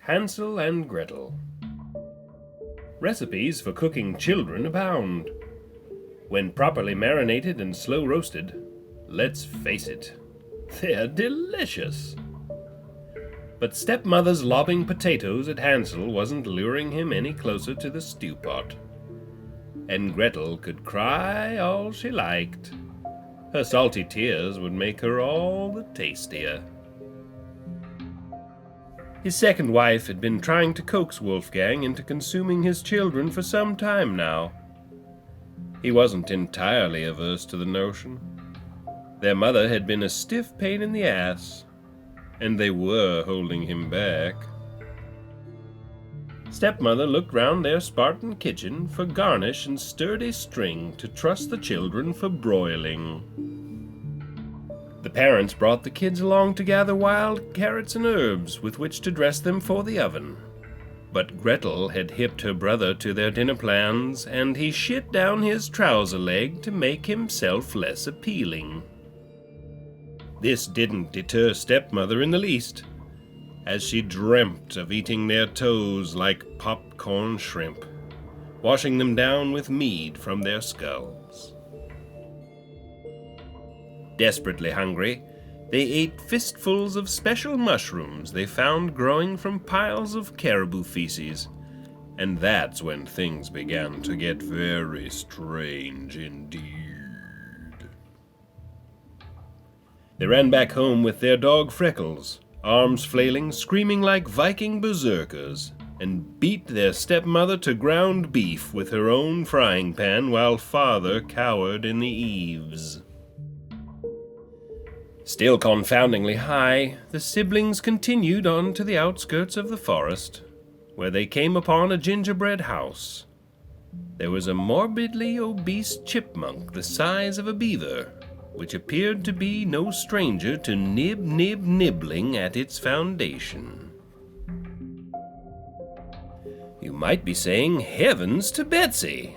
Hansel and Gretel. Recipes for cooking children abound. When properly marinated and slow roasted, let's face it, they're delicious. But stepmother's lobbing potatoes at Hansel wasn't luring him any closer to the stew pot. And Gretel could cry all she liked. Her salty tears would make her all the tastier. His second wife had been trying to coax Wolfgang into consuming his children for some time now. He wasn't entirely averse to the notion. Their mother had been a stiff pain in the ass, and they were holding him back. Stepmother looked round their Spartan kitchen for garnish and sturdy string to trust the children for broiling. The parents brought the kids along to gather wild carrots and herbs with which to dress them for the oven. But Gretel had hipped her brother to their dinner plans, and he shit down his trouser leg to make himself less appealing. This didn't deter stepmother in the least, as she dreamt of eating their toes like popcorn shrimp, washing them down with mead from their skulls. Desperately hungry, they ate fistfuls of special mushrooms they found growing from piles of caribou feces, and that's when things began to get very strange indeed. They ran back home with their dog Freckles, arms flailing, screaming like Viking berserkers, and beat their stepmother to ground beef with her own frying pan while father cowered in the eaves. Still confoundingly high, the siblings continued on to the outskirts of the forest, where they came upon a gingerbread house. There was a morbidly obese chipmunk the size of a beaver, which appeared to be no stranger to nibbling at its foundation. You might be saying, heavens to Betsy!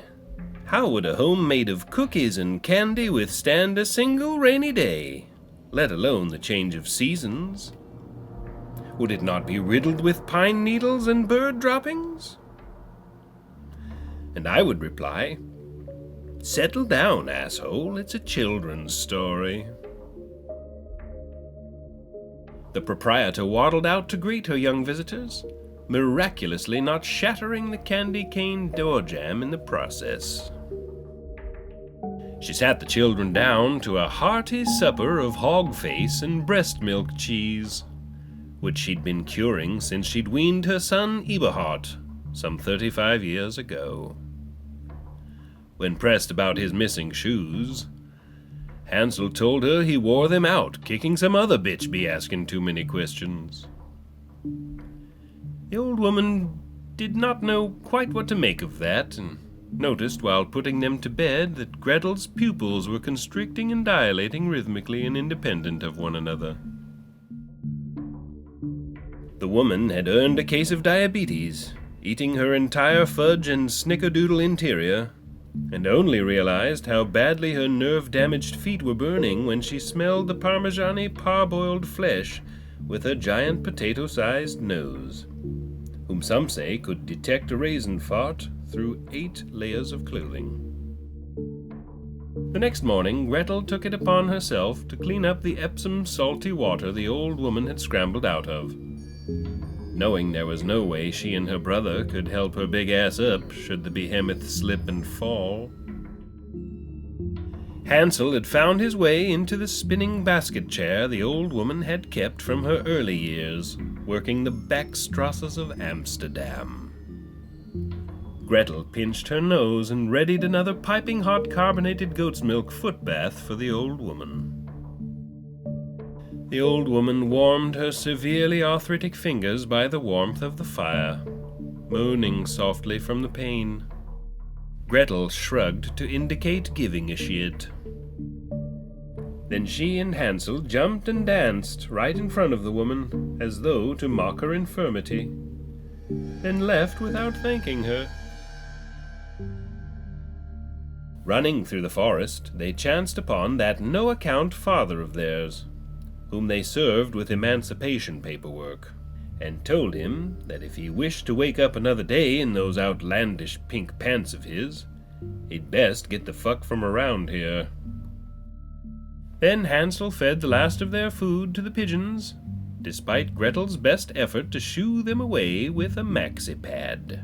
How would a home made of cookies and candy withstand a single rainy day, let alone the change of seasons? Would it not be riddled with pine needles and bird droppings? And I would reply, settle down, asshole, it's a children's story. The proprietor waddled out to greet her young visitors, miraculously not shattering the candy cane door jamb in the process. She sat the children down to a hearty supper of hog face and breast milk cheese, which she'd been curing since she'd weaned her son Eberhard some 35 years ago. When pressed about his missing shoes, Hansel told her he wore them out, kicking some other bitch be asking too many questions. The old woman did not know quite what to make of that, and noticed while putting them to bed that Gretel's pupils were constricting and dilating rhythmically and independent of one another. The woman had earned a case of diabetes, eating her entire fudge and snickerdoodle interior, and only realized how badly her nerve-damaged feet were burning when she smelled the Parmesan-y parboiled flesh with her giant potato-sized nose, whom some say could detect a raisin fart through 8 layers of clothing. The next morning, Gretel took it upon herself to clean up the Epsom salty water the old woman had scrambled out of, knowing there was no way she and her brother could help her big ass up should the behemoth slip and fall. Hansel had found his way into the spinning basket chair the old woman had kept from her early years, working the backstrasses of Amsterdam. Gretel pinched her nose and readied another piping hot carbonated goat's milk foot bath for the old woman. The old woman warmed her severely arthritic fingers by the warmth of the fire, moaning softly from the pain. Gretel shrugged to indicate giving a shit. Then she and Hansel jumped and danced right in front of the woman, as though to mock her infirmity, then left without thanking her. Running through the forest, they chanced upon that no-account father of theirs, whom they served with emancipation paperwork, and told him that if he wished to wake up another day in those outlandish pink pants of his, he'd best get the fuck from around here. Then Hansel fed the last of their food to the pigeons, despite Gretel's best effort to shoo them away with a maxi pad.